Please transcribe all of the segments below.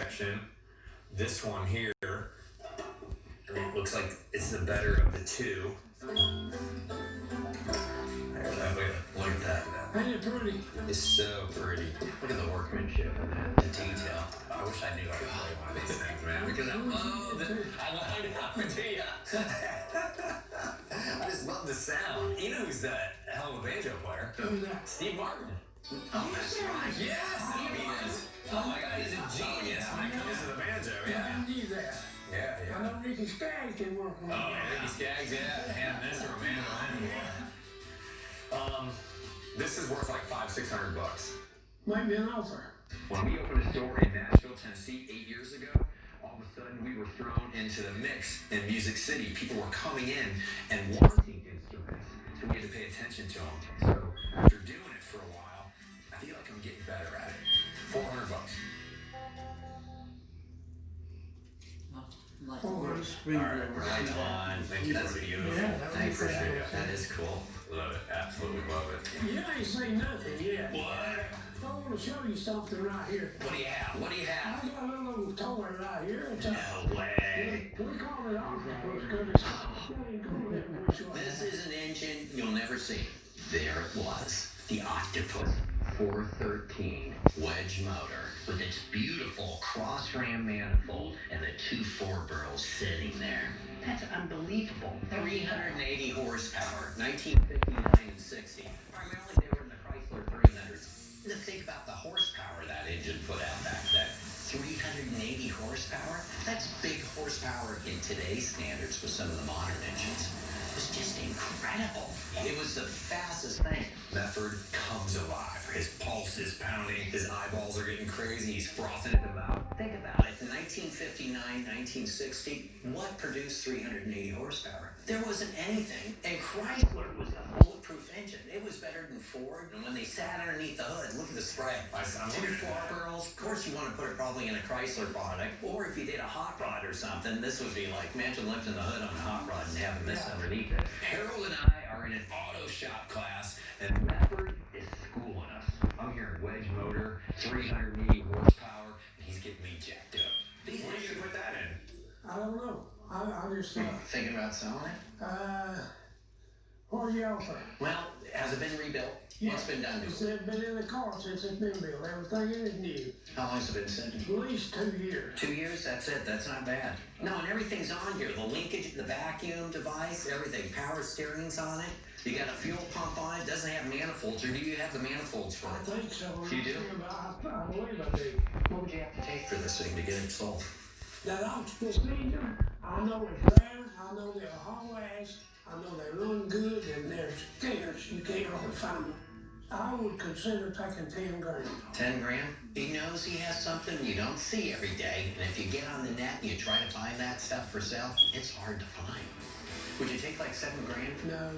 section. This one here, it looks like it's the better of the two. Look at that. Ain't it pretty? It's so pretty. Look at the workmanship and the detail. I wish I knew I could play one of these things, man, because I love it. I know, do you? I just love the sound. You know who's that hell of a banjo player? Who's that? Steve Martin. Oh, that's right. Yes, Steve is. Oh my God, he's a genius when it comes to the banjo. Yeah. I knew that. Yeah. I know Ricky Skaggs can work on Oh, that. Ricky Skaggs, yeah. Hand this or a mandolin. This is worth like $500-600. Might be an offer. When we opened a store in Nashville, Tennessee 8 years ago, all of a sudden we were thrown into the mix in Music City. People were coming in and wanting instruments, so we had to pay attention to them. So after doing it for a while, I feel like I'm getting better at it. $400. Oh, All right, right on. Thank you. That's beautiful. Yeah, I appreciate it. That is cool. Love it. Absolutely love it. you ain't seen nothing yet. What? I want to show you something right here. What do you have? What do you I have? got a little toy right here. It's a, No way. we call it octopus because it's really cool that much like This that. is an engine you'll never see. There it was, the Octopus 413 wedge motor with its beautiful cross-ram manifold and the two 4-burls sitting there. That's unbelievable. 380 horsepower, 1959 and 60. Primarily they were in the Chrysler 300s. To think about the horsepower that engine put out back then. 380 horsepower? That's big horsepower in today's standards with some of the modern engines. It was just incredible. It was the fastest thing. Mefford comes alive. His pulse is pounding. His eyeballs are getting crazy. He's frothing at the mouth. Think about it. In 1959, 1960, what produced 380 horsepower? There wasn't anything. And Chrysler was a bulletproof engine. It was better than Ford. And when they sat underneath the hood, look at the spread. I'm Two looking at that. 4-burls. Of course, you want to put it probably in a Chrysler product. Or if you did a hot rod or something, this would be like, imagine lifting the hood on a hot rod and having this underneath it. Harold and I are in an auto shop class, and Mefford is schooling us. I'm hearing wedge motor, 380 horsepower, and he's getting me jacked up. What are you gonna put that in? I don't know. I just Thinking about selling it? what's the offer? Well, has it been rebuilt? What's been done to It's it? been in the car since it's been built. Everything in it new. How long's it been sitting? At least 2 years. 2 years? That's it. That's not bad. No, and everything's on here. The linkage, the vacuum device, everything. Power steering's on it. You got a fuel pump on it. Doesn't have manifolds, or do you have the manifolds for I it? think so. You do? I believe I do. What would you have to take for this thing to get it sold? That octopus engine, I know it's rare. I know they're haul ass. I know they run good, and they're scarce. You can't hardly find them. I would consider taking 10 grand. 10 grand? He knows he has something you don't see every day, and if you get on the net and you try to find that stuff for sale, it's hard to find. Would you take like 7 grand? No.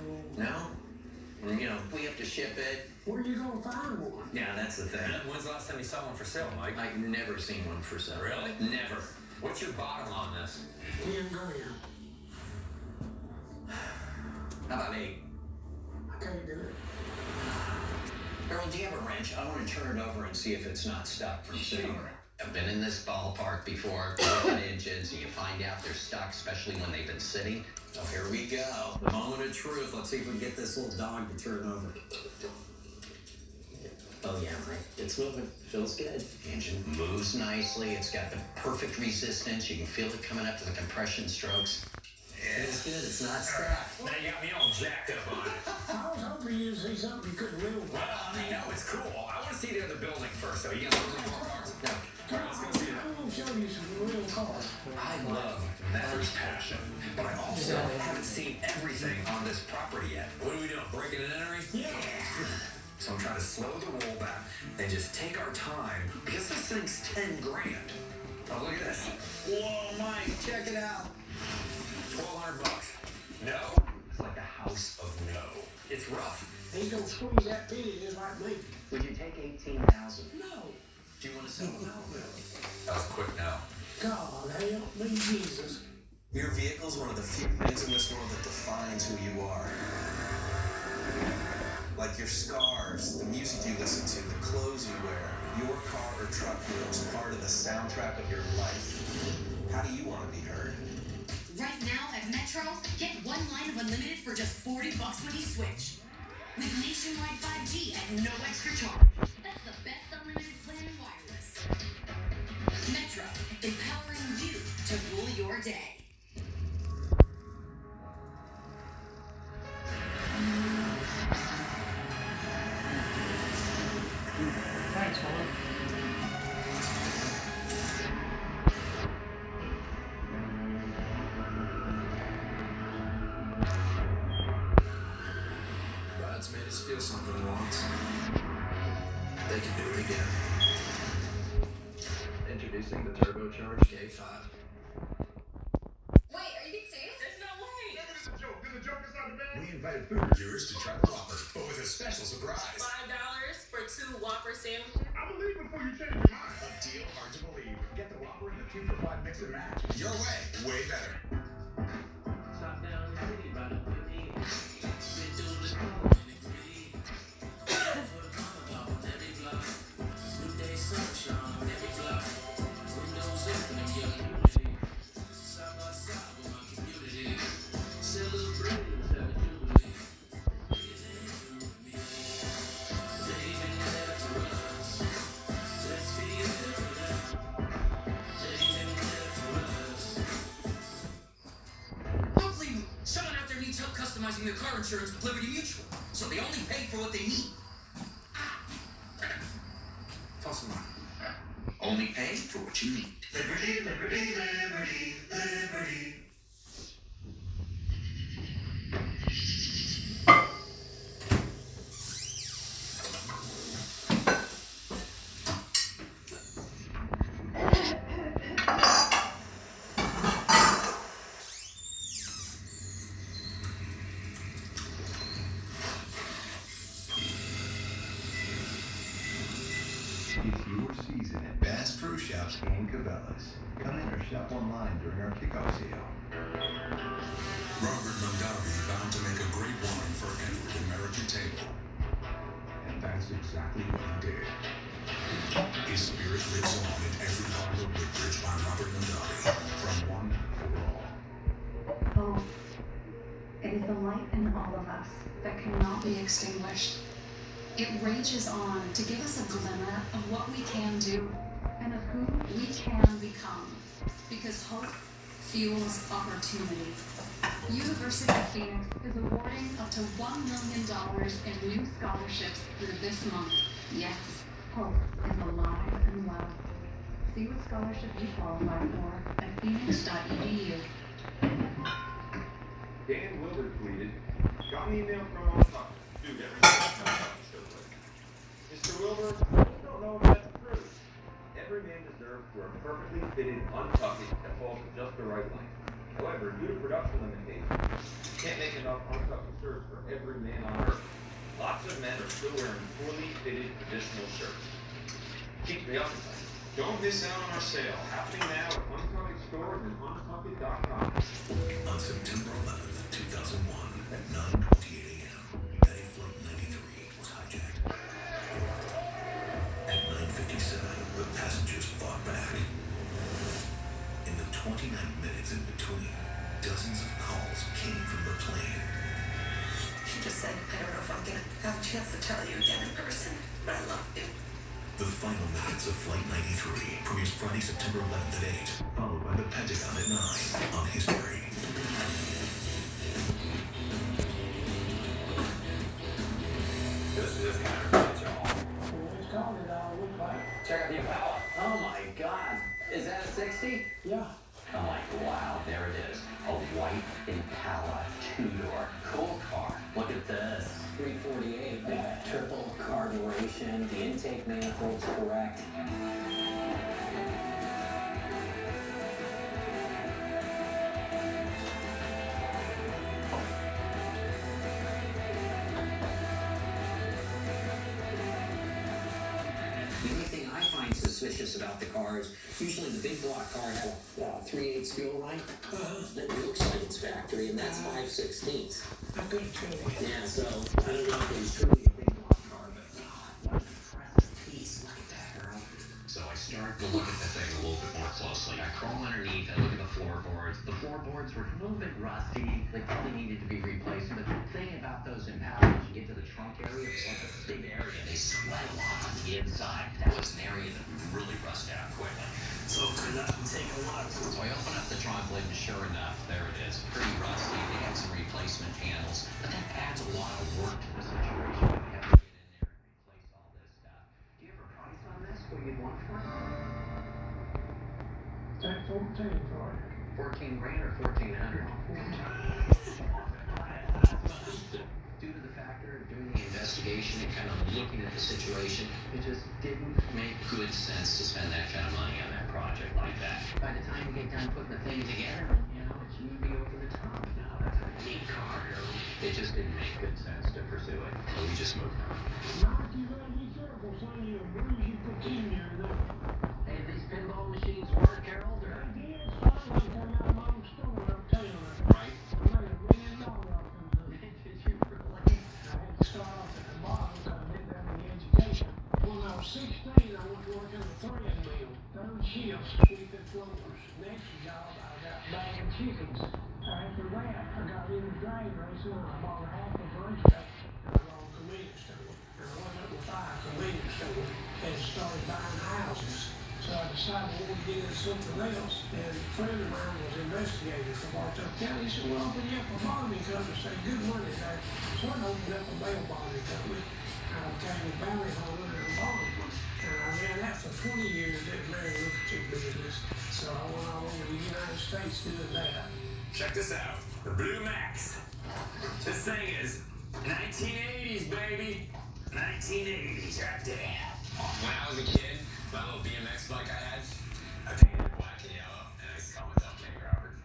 No? You know, we have to ship it. Where you gonna find one? Yeah, that's the thing. When's the last time you saw one for sale, Mike? I've never seen one for sale. Really? Never. What's your bottom on this? 10 grand. How about 8? I can't do it. Harold, do you have a wrench? I want to turn it over and see if it's not stuck from sitting. Sure. I've been in this ballpark before, looking at engines, and you find out they're stuck, especially when they've been sitting. Oh, here we go. The moment of truth. Let's see if we can get this little dog to turn over. Oh, yeah, Mike. It's moving. Feels good. Engine moves nicely. It's got the perfect resistance. You can feel it coming up to the compression strokes. Feels good. It's not stuck. Now you got me all jacked up on it. I was hoping you'd see something you couldn't live with. Well, I mean, no, it's cool. I want to see the other building first, though. You got some more cars? No. All right, let's go see that. I'm gonna show you some real cars. I love Mefford's passion, but I also haven't seen everything on this property yet. What are we doing, breaking and entering? Yeah. So I'm trying to slow the roll back and just take our time because this thing's 10 grand. Oh, look at this. Whoa, Mike, check it out. $1,200. No? It's like a house of no. It's rough. Ain't gonna squeeze that pity just like me. Would you take 18,000? No. Do you want to sell it now? That was quick now. God help me, Jesus. Your vehicle's one of the few things in this world that defines who you are. Like your scars, the music you listen to, the clothes you wear. Your car or truck becomes part of the soundtrack of your life. How do you want to be heard? Right now at Metro, get one line of unlimited for just $40 when you switch. With nationwide 5G at no extra charge. That's the best unlimited plan in wireless. Metro, empowering you to rule your day. Thanks, man. God's made us feel something once. They can do it again. Introducing the turbocharged K5. Wait, are you being serious? There's no way. It's a joke. There's a joke inside the bag. We invited food reviewers to try the Whopper, but with a special surprise. $5 for 2 Whopper sandwiches. I believe before you change your mind. A deal hard to believe. Get the Whopper in the 2 for $5 mix and match. Your way, way better. Top down city, right up with me. Been through the cold and the gritty. For the mama dog on every block. New day sunshine on every block. Windows open and young unity. Side by side with my community. Celebrating have a jubilee. Bring it in through me. They've been there for us. Let's be there for them. They've been there for us. Brooklyn, someone out there needs help customizing their car insurance with Liberty Mutual, so they only pay for what they need. Toss them on. Only pay for what you need. Liberty, liberty, liberty, liberty. It's your season at Bass Pro Shops and Cabela's. Come in or shop online during our kickoff sale. Robert Mondavi vowed to make a great wine for every American table. And that's exactly what he did. His spirit lives on in every bottle of Woodbridge by Robert Mondavi. From one for all. Hope. It is the light in all of us that cannot be extinguished. It rages on to give us a glimmer of what we can do and of who we can become. Because hope fuels opportunity. University of Phoenix is awarding up to $1 million in new scholarships through this month. Yes, hope is alive and well. See what scholarship you qualify for at phoenix.edu. Dan Wilbur tweeted, got an email from Untucked. Dude, everything's Untucked show with. Mr. Wilbur, I don't know if that's true. Every man deserves to wear a perfectly fitted Untucked that falls at just the right length. However, due to production limitations, you can't make enough Untucked shirts for every man on earth. Lots of men are still wearing poorly fitted traditional shirts. Keeps me up at night. Don't miss out on our sale, happening now at Untucked stores and untucked.com. On September 11th, 2001, at 9:28 a.m., United Flight 93 was hijacked. At 9:57, the passengers fought back. In the 29 minutes in between, dozens of calls came from the plane. She just said, I don't know if I'm gonna have a chance to tell you again in person, but I love you. The final minutes of Flight 93 premieres Friday, September 11th at 8, followed by The Pentagon at 9 on History. This is kind of rich, y'all. It's called it all look like. Check out the Impala. Oh my God. Is that a 60? Yeah. I'm like, wow, there it is. A white Impala two-door. Cool car. Look at this. 348. Triple carburation. The intake manifold's correct. The only thing I find suspicious about the car is usually the big block car has a 3/8 fuel line. It looks like it's factory, and that's 5/16. I couldn't tell you. Yeah, so I don't know if it's truly a big block car, but God, what an impressive piece. Look at that start to look at the thing a little bit more closely. I crawl underneath, I look at the floorboards. The floorboards were a little bit rusty. They probably needed to be replaced. But the thing about those Impalas, you get to the trunk area, it's like a big area. They sweat a lot on the inside. That was an area that would really rust out quickly. So open it up and take a look. So I open up the trunk lid and sure enough, there it is. Pretty rusty. They had some replacement panels. But that adds a lot of work to the situation. We have to get in there and replace all this stuff. Do you have a price on this? What do you want for it? Take 14 for it. 14 grand or 1400? Due to the factor of doing the investigation and kind of looking at the situation, it just didn't make good sense to spend that kind of money on that project like that. By the time you get done putting the thing together, you know, it's usually over the top. Now that's a neat car. It just didn't make good sense to pursue it. So we just moved on. Mark, you better be careful, son. You'll bruise your patella or nothing. Hey, these pinball machines work, Harold, or? I did, son. When I come out of my store, I'm telling you. Right. I made $1 million off of them. Did you really? I had to start off at the bottom because I didn't have any education. When I was 16, I went to work in the thread mill. Third shift, sweeping floors. Next job, I got bagging chickens. After that, I got into drag racing and I bought half a lunch back and I bought a convenience store. And I went up to 5 convenience stores and started buying houses. So I decided I wanted to get into something else. And a friend of mine was investigator for Bartow County. He said, well, open you up a bonding company. Say, good money there. So I opened up a bail bonding company. I became a bounty hunter and a bondman. And I ran that for 20 years. It was a very lucrative business. So I went all over the United States doing that. Check this out. The Blue Max. This thing is 1980s, baby. 1980s right there. When I was a kid, my little BMX bike I had, I painted it black and yellow, and I used to call myself King Robert.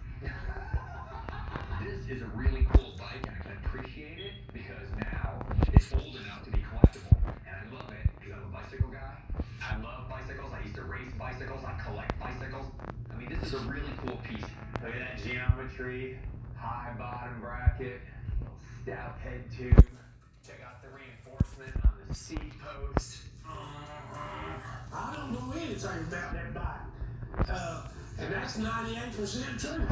This is a really cool bike, and I can appreciate it because now it's old enough to be collectible, and I love it because I'm a bicycle guy. I love bicycles. I used to race bicycles. I collect bicycles. I mean, this is a really cool piece. Look at that geometry, high bottom bracket, little stout head tube. Check out the reinforcement on the seat post. I don't know anything about that bike. And that's 98% true.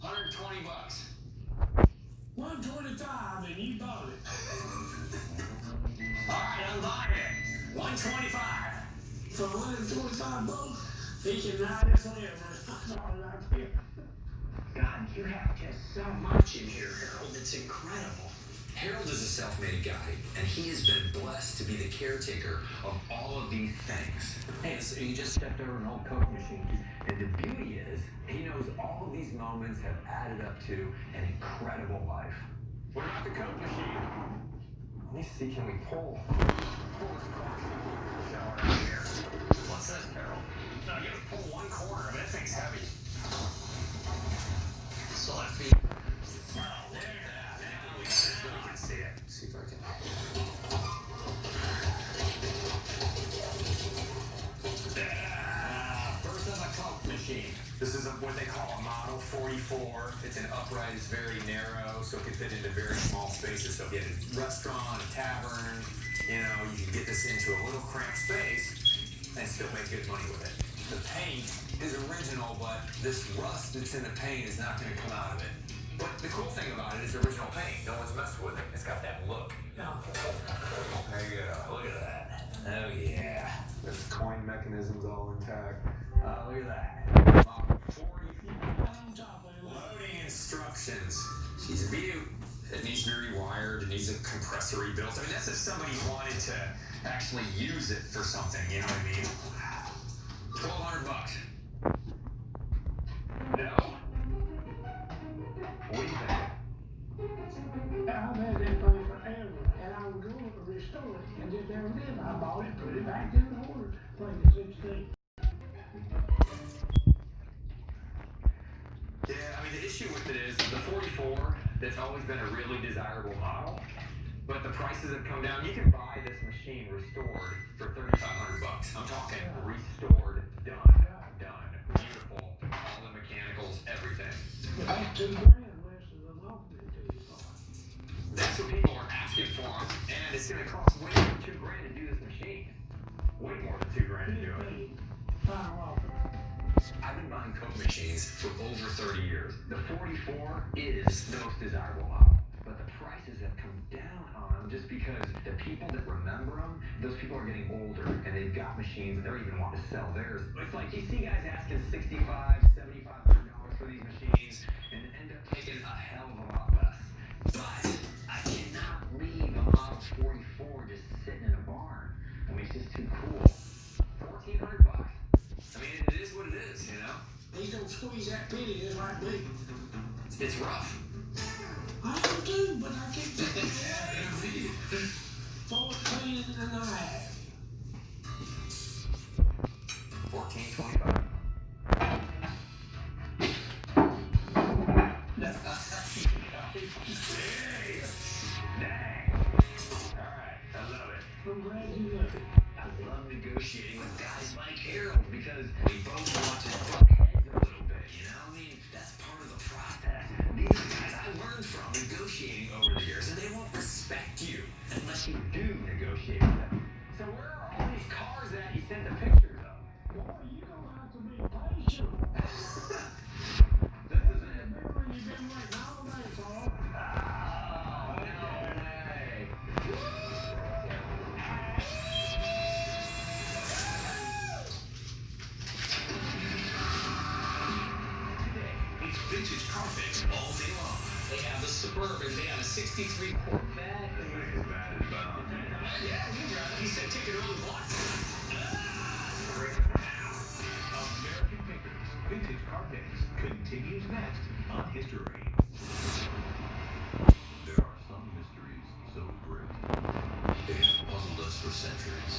$120. 125 and you bought it. All right, I'm buying it. 125. For 125 bucks, he can ride it forever. That's all I care. God, you have just so much in here, Harold. It's incredible. Harold is a self-made guy, and he has been blessed to be the caretaker of all of these things. Hey, so you just stepped over an old Coke machine. And the beauty is, he knows all of these moments have added up to an incredible life. What about the Coke machine? Let me see, can we pull this corner? Shower out here. What's this, Harold? No, you gotta pull one corner of it. That thing's heavy. So that feet. Oh, there. Now we can see it. See if I can. First of a Coke machine. This is what they call a Model 44. It's an upright, it's very narrow, so it can fit into very small spaces. So if you had a restaurant, a tavern, you know, you can get this into a little cramped space and still make good money with it. The paint is original, but this rust that's in the paint is not going to come out of it. But the cool thing about it is original paint. No one's messed with it. It's got that look. Now, There you go. Look at that. Oh, yeah. The coin mechanism's all intact. Look at that. 40 on top of it. loading instructions. She's a beaut. It needs to be rewired. It needs a compressor rebuilt. I mean, that's if somebody wanted to actually use it for something. You know what I mean? $1,200. No? What do you think? I've had that thing forever, and I would go up and restore it, and just never did. I bought it, put it back in the order, played the 16. Yeah, I mean, the issue with it is the 44, that's always been a really desirable model, but the prices have come down. You can buy this machine restored for $3,500. I'm talking restored, done, beautiful, all the mechanicals, everything. That's $2 grand less than the local to you for. That's what people are asking for, and it's going to cost way more than $2 grand to do this machine. Way more than $2 grand to do it. been buying Coke machines for over 30 years. The 44 is the most desirable model. But the prices have come down on them just because the people that remember them, those people are getting older and they've got machines and they're even wanting to sell theirs. It's like you see guys asking $6,500, $7,500 for these machines and end up taking a hell of a lot less. But I cannot leave a Model 44 just sitting in a barn. I mean, it's just too cool. $1,400. I mean, it is what it is, you know? He's gonna squeeze that pity just like me. It's rough. I am too, but I keep taking it. 14 and a half. 14.25. Dang. Alright, I love it. I'm glad you love it. I love negotiating with guys like Harold because we both want to butt heads a little bit, you know? I mean, that's part of the process. These are guys I learned from negotiating over the years, and they won't respect you unless you do negotiate with them. So where are all these cars that you send the pictures of? Boy, you don't have to be patient. This is it. Remember you've been waiting all day for. Oh, no way. It's vintage car fix all day long. They have the Suburban, they have a 63 Corvette. Yeah, he said take it over the block. American Pickers Vintage Car Fix continues next on History. There are some mysteries so great they have puzzled us for centuries.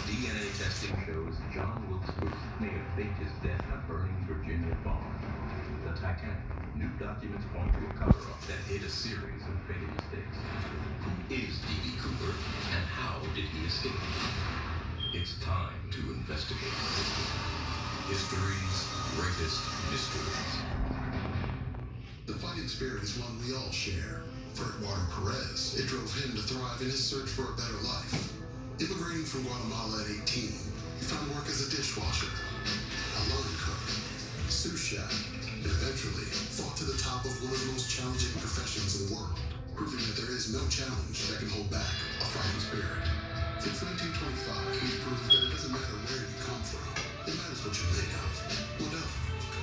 DNA testing shows John Wilkes Booth may have faked his death in a burning Virginia farm. The Titanic. New documents point to a cover-up that hid a series of fatal mistakes. Who is D.B. Cooper, and how did he escape? It's time to investigate. History's greatest mysteries. The fighting spirit is one we all share. For Eduardo Perez, it drove him to thrive in his search for a better life. Immigrating from Guatemala at 18, he found work as a dishwasher, a line cook, sous chef, and eventually fought to the top of one of the most challenging professions in the world, proving that there is no challenge that can hold back a fighting spirit. Since 1925, he's proved that it doesn't matter where you come from, it matters what you're made of. Modelo,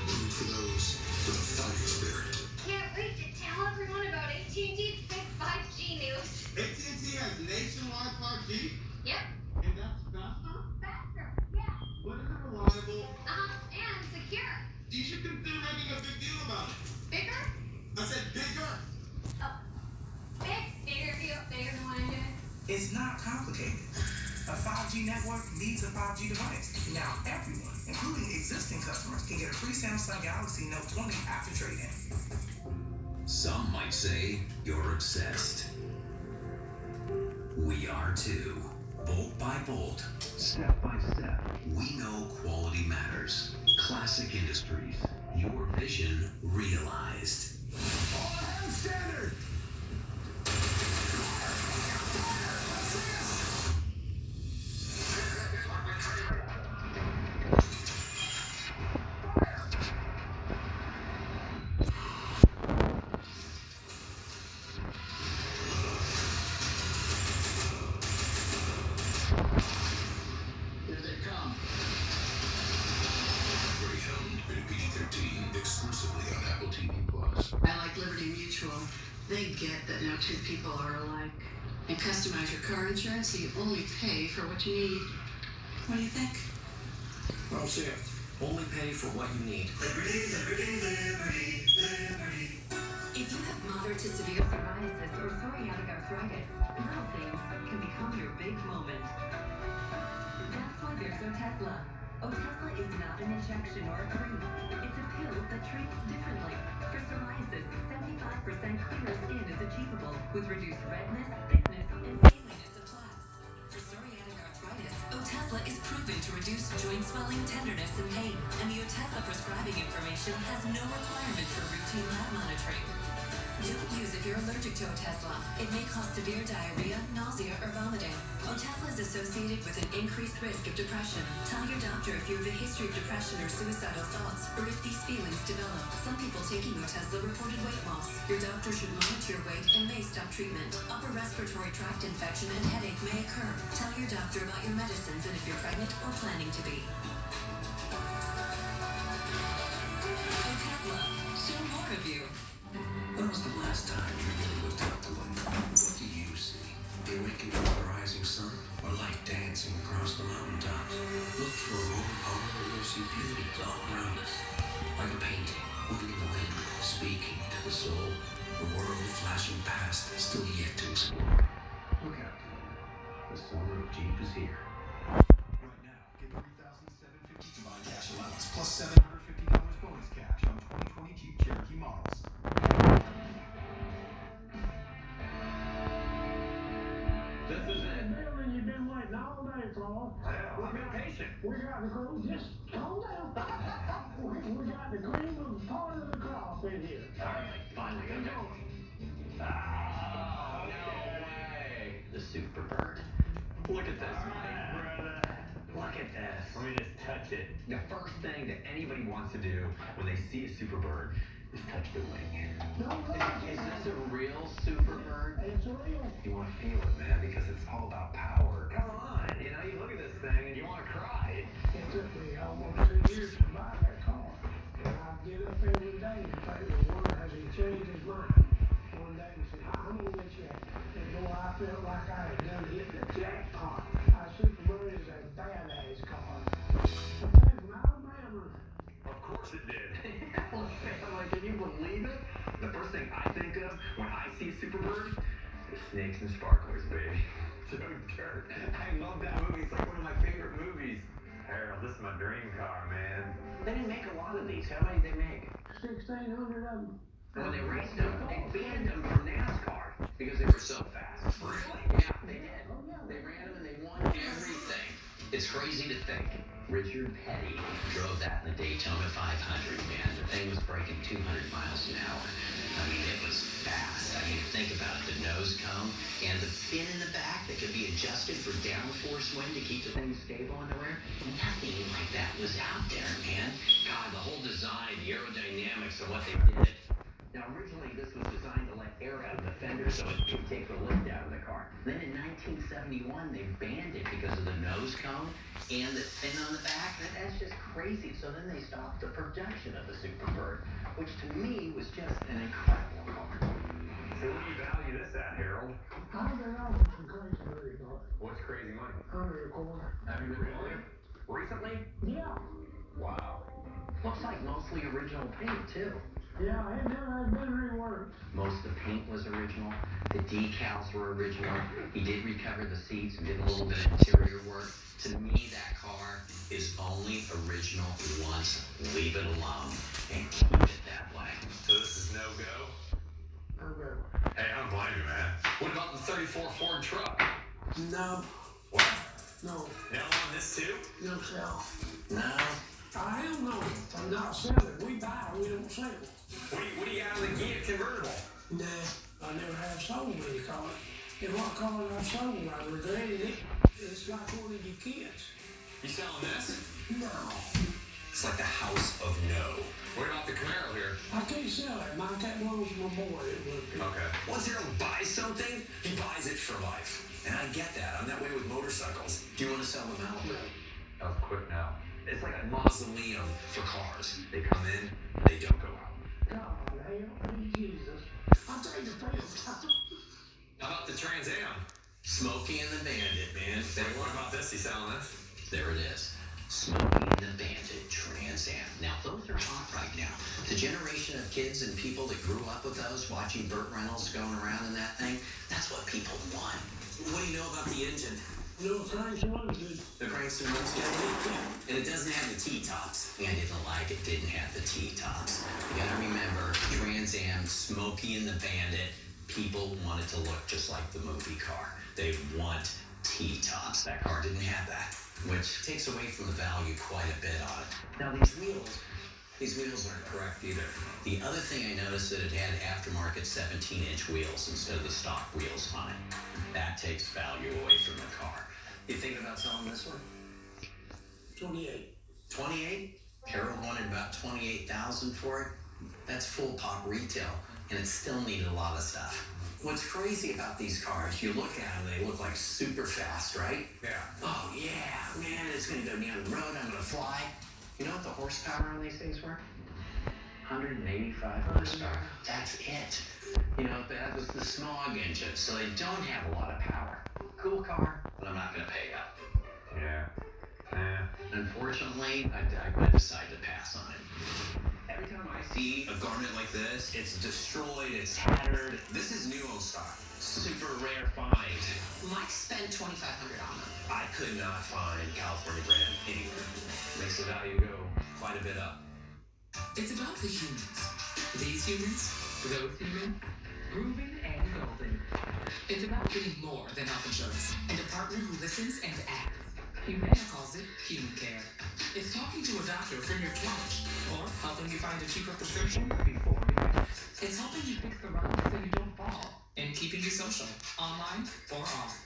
brewed for those with a fighting spirit. Can't wait to tell everyone about AT&T's big 5G news. AT&T has nationwide 5G? Yep. And that's faster? Faster. Yeah. What is it, reliable? And secure. You should consider making a big deal about it. Bigger? I said bigger. Oh. Bigger deal. Bigger than what I'm doing. It's not complicated. A 5G network needs a 5G device. Now everyone, including existing customers, can get a free Samsung Galaxy Note 20 after trade-in. Some might say you're obsessed. We are too. Bolt by bolt, step by step, we know quality matters. Classic Industries, your vision realized. All hands standard! Here they come. Greyhound, rated PG-13, exclusively on Apple TV+. I like Liberty Mutual. They get that no two people are alike. And customize your car insurance so you only pay for what you need. What do you think? Well said. Only pay for what you need. Liberty, liberty, liberty, liberty. If you have moderate to severe psoriasis or psoriatic arthritis, little things can become your big moment. That's why there's Otezla. Otezla is not an injection or a cream. It's a pill that treats differently. For psoriasis, 75% clearer skin is achievable with reduced redness, thickness, and scaliness of plaques. For psoriatic arthritis, Otezla is proven to reduce joint swelling, tenderness, and pain. And the Otezla prescribing information has no requirement for routine lab monitoring. Don't use if you're allergic to Otezla. It may cause severe diarrhea, nausea, or vomiting. Otezla is associated with an increased risk of depression. Tell your doctor if you have a history of depression or suicidal thoughts, or if these feelings develop. Some people taking Otezla reported weight loss. Your doctor should monitor your weight and may stop treatment. Upper respiratory tract infection and headache may occur. Tell your doctor about your medicines and if you're pregnant or planning to be. Otezla, show more of you. When was the last time you really looked out the window? What do you see? The awakening of the rising sun, or light dancing across the mountaintops? Look for a moment, Paula, and you'll see beauties all around us. Like a painting, moving in the wind, speaking to the soul. The world flashing past, still yet to explore. Look out the window. The summer of Jeep is here. Right now, get $3,750 combined cash allowance plus $750 bonus cash on 2020 Jeep Cherokee models. This is it. Building, you've been waiting all day for. I've been patient. We got the crew. Just calm down. we got the cream of part of the crop in here. All right, finally got it. Oh, no way. The Superbird. Look at this, Mike. Look at this. Let me just touch it. The first thing that anybody wants to do when they see a Superbird is touch the wing. Is this a real Superbird? It's real. You want to feel it, man, because it's all about power. Come on, you know, you look at this thing and you want to cry. It took me almost 2 years to buy that car. And I get up every day and think, well, wonder has he changed his mind? One day he said, I'm going to let you have it. And boy, I felt like I had done hit the jackpot. Our Superbird is a badass car. It came from Alabama. Of course it did. Like, can you believe it? The first thing I think of when I see a Superbird is snakes and sparklers, baby. So dirt. I love that movie. It's like one of my favorite movies. Harold, this is my dream car, man. They didn't make a lot of these. How many did they make? 1,600 of them. And when they raced them, they banned them from NASCAR because they were so fast. Really? Yeah, they did. They ran them and they won everything. It's crazy to think. Richard Petty drove that in the Daytona 500, man. The thing was breaking 200 miles an hour. I mean, it was fast. I mean, think about it. The nose cone and the fin in the back that could be adjusted for downforce wind to keep the thing stable in the rear. Nothing like that was out there, man. God, the whole design, the aerodynamics of what they did. Now, originally, this was designed to let air out of the fender so it could take the lift out of the car. Then in 1971, they banned it because of the nose cone and the fin on the back. That's just crazy. So then they stopped the production of the Superbird, which to me was just an incredible car. So what do you value this at, Harold? I've been offered some crazy money, but What's crazy money? 100 a quarter. Have you been really? Recently? Yeah. Wow. Looks like mostly original paint, too. Yeah, it never has been reworked. Most of the paint was original. The decals were original. He did recover the seats and did a little bit of interior work. To me, that car is only original once. Leave it alone and keep it that way. So this is no-go? Okay. Hey, I don't blame you, man. What about the 34 Ford truck? No. What? No. No on this too? No sell. No. I don't know. I'm not selling. We buy, we don't sell. What do you got on the Ghia convertible? Nah, I never have sold any cars. And what car I've sold, I regretted it. It's like one of your kids. You selling this? No. It's like the house of no. What about the Camaro here? I can't sell it, Mike. That belongs to my boy. It would be. Okay. Once Harold buys something, he buys it for life. And I get that. I'm that way with motorcycles. Do you want to sell them out? That was quick now. It's like a mausoleum for cars. They come in, they don't go out. God, help me, Jesus. I'll take the first time. How about the Trans Am? Smokey and the Bandit, man. Hey, what about this? You selling this? There it is. Smokey and the Bandit Trans Am. Now, those are hot right now. The generation of kids and people that grew up with those, watching Burt Reynolds going around in that thing, that's what people want. What do you know about the engine? No, Frank's one is good. The Cranston one's good. And it doesn't have the T-tops. I didn't like it, didn't have the T-tops. You gotta remember, Trans Am, Smokey and the Bandit, people want it to look just like the movie car. They want T-tops. That car didn't have that, which takes away from the value quite a bit on it. Now these wheels, These wheels aren't correct either. The other thing I noticed that it had aftermarket 17-inch wheels instead of the stock wheels on it. That takes value away from the car. You thinking about selling this one? 28. 28? Harold wanted about $28,000 for it. That's full pop retail, and it still needed a lot of stuff. What's crazy about these cars, you look at them, they look like super fast, right? Yeah. Oh yeah, man, it's gonna go down the road, I'm gonna fly. You know what the horsepower on these things were? 185 horsepower. That's it. You know, that was the smog engine, so they don't have a lot of power. Cool car, but I'm not gonna pay up. Yeah. Unfortunately, I decided to pass on it. Every time I see a garment like this, it's destroyed, it's tattered. This is new old stock. Super rare find. Mike spent $2,500 on them. I could not find California brand anywhere. Makes the value go quite a bit up. It's about the humans. These humans, those humans, grooving and golden. It's about getting more than health insurance and a partner who listens and acts. Humana calls it human care. It's talking to a doctor from your couch or helping you find a cheaper prescription before you buy it. It's helping you fix the run so you don't fall and keeping you social, online or off.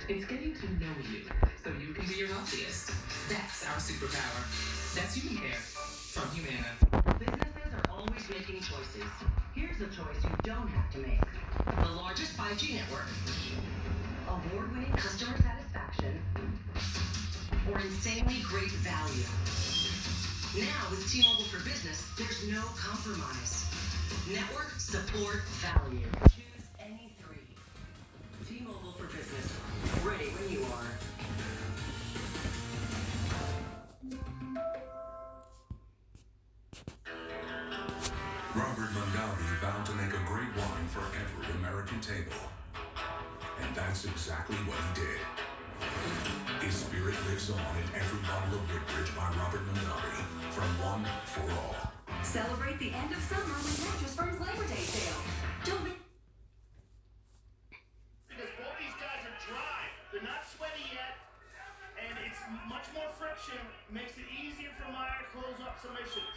It's getting to know you so you can be your healthiest. That's our superpower. That's human care from Humana. Businesses are always making choices. Here's a choice you don't have to make. The largest 5G network, award-winning customer satisfaction, or insanely great value. Now with T-Mobile for Business, there's no compromise. Network, support, value. Choose any three. T-Mobile for Business. Ready when you are. Robert Mondavi vowed to make a great wine for every American table. And that's exactly what he did. His spirit lives on in every bottle of Woodbridge by Robert Mondavi, from one for all. Celebrate the end of summer with Mattress Firm's Labor Day sale. Don't be because both these guys are dry. They're not sweaty yet, and it's much more friction. Makes it easier for Maya to close up submissions.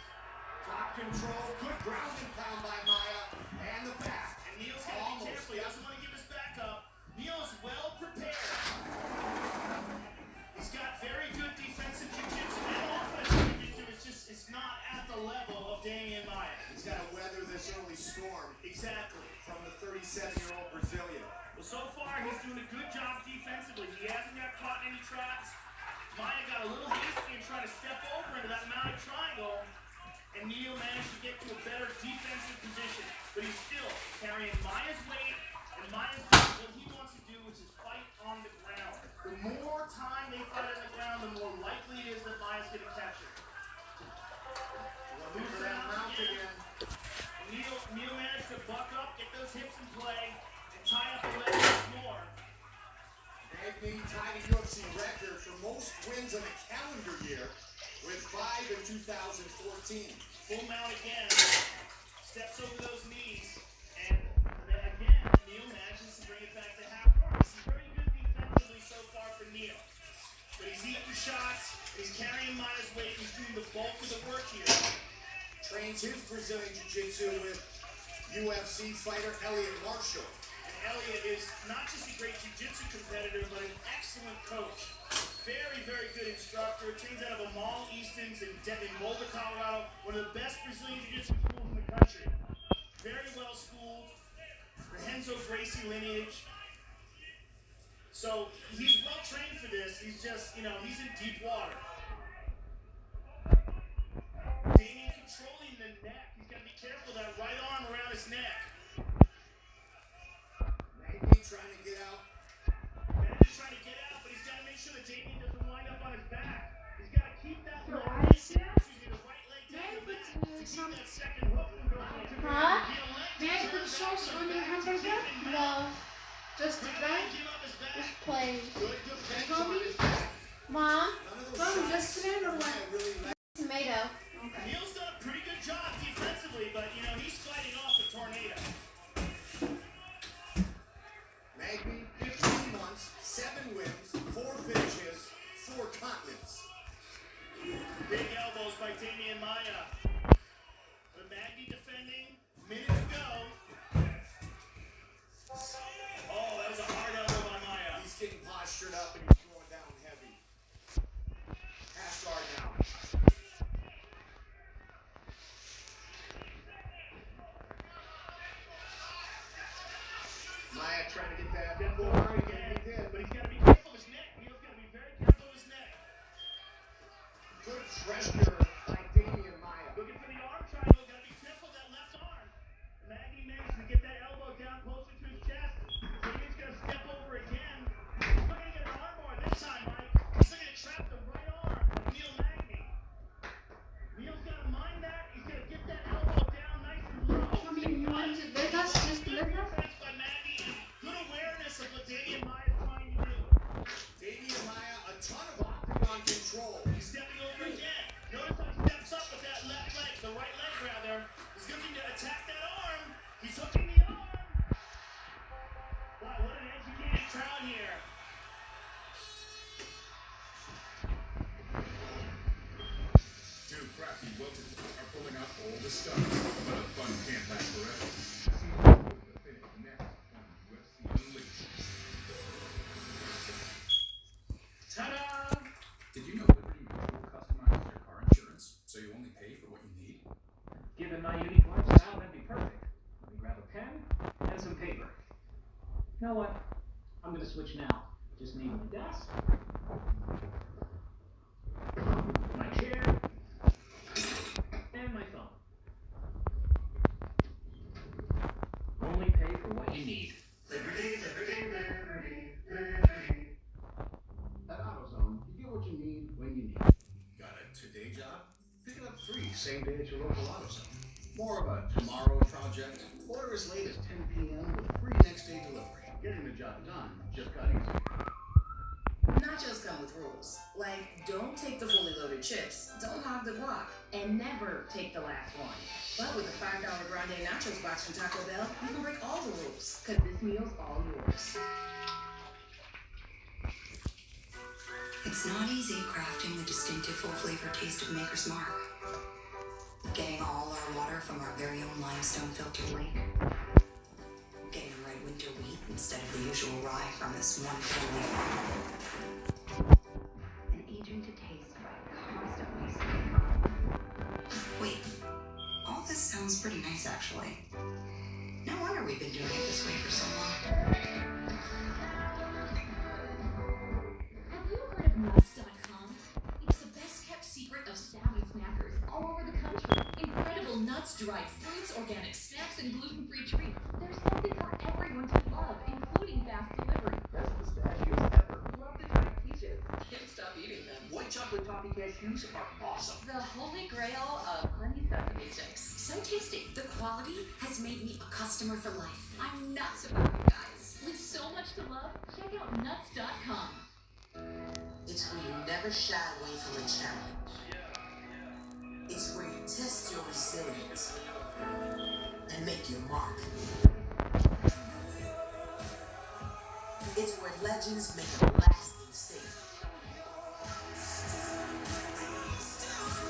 Top control, good ground and pound by Maya, and the back. And Neil's got to be careful. He doesn't want to give his back up. Neil's well prepared. He's got very good defensive jiu-jitsu and offensive jiu-jitsu. It's not at the level of Damian Maya. He's got to weather this early storm. Exactly. From the 37-year-old Brazilian. Well, so far he's doing a good job defensively. He hasn't got caught in any traps. Maya got a little hasty and tried to step over into that mounted triangle. And Neil managed to get to a better defensive position. But he's still carrying Maya's weight. And Maya's what he wants to do is just fight on the ground. The more time they fight on the ground, the more likely it is that Maya's going to catch it. Moves that mount again. Neil managed to buck up, get those hips in play, and tie up the legs once more. Magny tied a UFC record for most wins in a calendar year with 5 in 2014. Full mount again. Steps over those knees. And then again, Neil manages to bring it back to half guard. This is very good defensively so far for Neil. But he's eating shots. He's carrying Maya's weight. He's doing the bulk of the work here. Trains his Brazilian Jiu-Jitsu with UFC fighter Elliot Marshall. And Elliot is not just a great jiu-jitsu competitor, but an excellent coach. Very, very good instructor. Trains out of Amal Easton's in Boulder, Colorado. One of the best Brazilian jiu-jitsu schools in the country. Very well schooled. Renzo Gracie lineage. So he's well trained for this. He's just, he's in deep water. Damian controlling the neck. He's got to be careful of that right arm around his neck. Magny trying to get out. Magny's trying to get out, but he's got to make sure that Damian doesn't wind up on his back. He's got to keep that leg. The right leg down the back to keep that second hook from going. Huh? May I put sauce on your hamburger? No. Just that? Just plain. Mommy? Mom? Mom, just tomato. Tomato. Okay. Neil's done a pretty good job defensively, but he's fighting off the tornado. Magny, 15 months, 7 wins, 4 finishes, 4 continents. Big elbows by Damian Maya. Maya trying to get that ball right again. He did. But he's got to be careful of his neck. Neil's got to be very careful of his neck. Good pressure by Damian Maya. Looking for the arm triangle. Got to be careful of that left arm. Maggie manages to get that elbow down closer to his chest. Damian's going to step over again. He's not going to get an arm bar this time, Mike. He's not going to trap the right arm of Neil Magny. Neil's got to mind that. He's going to get that elbow down nice and low. I mean, you want to let us just let us? Defense by Magny and good awareness of what Damian Maya is trying to do. Damian Maya, a ton of octagon control. He's stepping over again. Notice how he steps up with that left leg, the right leg rather. He's looking to attack that arm. He's hooking the arm. Wow, what an educated crowd here. Two crafty welters are pulling out all the stuff, but the fun can't last forever. See what's the next on UFC Unleashed. Ta-da! Did you know Liberty Mutual customizes your car insurance so you only pay for what you need? Given my unique lifestyle, that'd be perfect. Let me grab a pen and some paper. You know what? I'm gonna switch now. Just need my desk, my chair, and my phone. Only pay for what you need. Liberty, liberty, liberty, liberty. At AutoZone, you get what you need when you need it. Got a today job? Pick it up free, same day at your local AutoZone. More of a tomorrow project? Order as late as 10 p.m. with free next day delivery. Getting the job done just got easier. Nachos come with rules. Like, don't take the fully loaded chips, don't hog the guac, and never take the last one. But with a $5 grande nachos box from Taco Bell, you can break all the rules, because this meal's all yours. It's not easy crafting the distinctive full-flavor taste of Maker's Mark. Getting all our water from our very own limestone filtered lake. Getting red winter wheat instead of the usual rye from this one family farm. And aging to taste by constantly stirring. Wait, all this sounds pretty nice actually. No wonder we've been doing it this way for so long. Have you heard of nuts.com? It's the best kept secret of savvy snackers all over the country. Incredible nuts, dried fruits, organic snacks, and gluten-free treats. There's something for everyone to love, including fast delivery. Best pistachios ever. Love the dried peaches. Can't stop eating them. White chocolate toffee cashews are awesome. The holy grail of honey sesame sticks. So tasty. The quality has made me a customer for life. I'm nuts about you guys. With so much to love, check out nuts.com. It's where you never shy away from a challenge. It's where you test your resilience and make your mark. It's where legends make a lasting statement.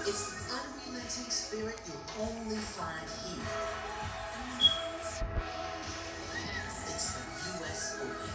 It's the unrelenting spirit you'll only find here. It's the U.S. Open.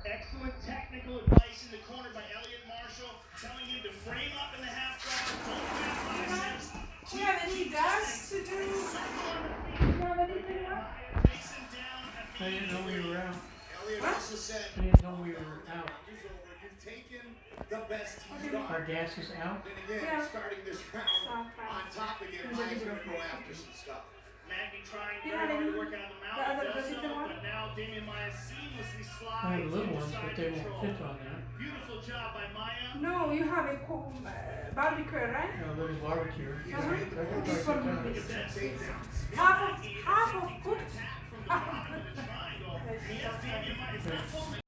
Excellent technical advice in the corner by Elliot Marshall, telling him to frame up in the half guard, don't grab biceps. Do you have any dust to do? Do you have anything else? Takes him down at I didn't know we were out. Elliot also said, I didn't know we were out. "It's over. You've taken the best he's got." Our gas is out. Then again, starting this round on top again, Maya's going to go after some stuff. Magny trying very hard to work out of the mount. Does so, but now Damian Maya seamlessly I slides have little into ones, side but they control. won't fit on that. Beautiful job by Maya. No, you have a barbecue, right? No, little barbecue. This one Look at that. half of cooked. From the bottom of the triangle. Yes, Damian Maya is not pulling.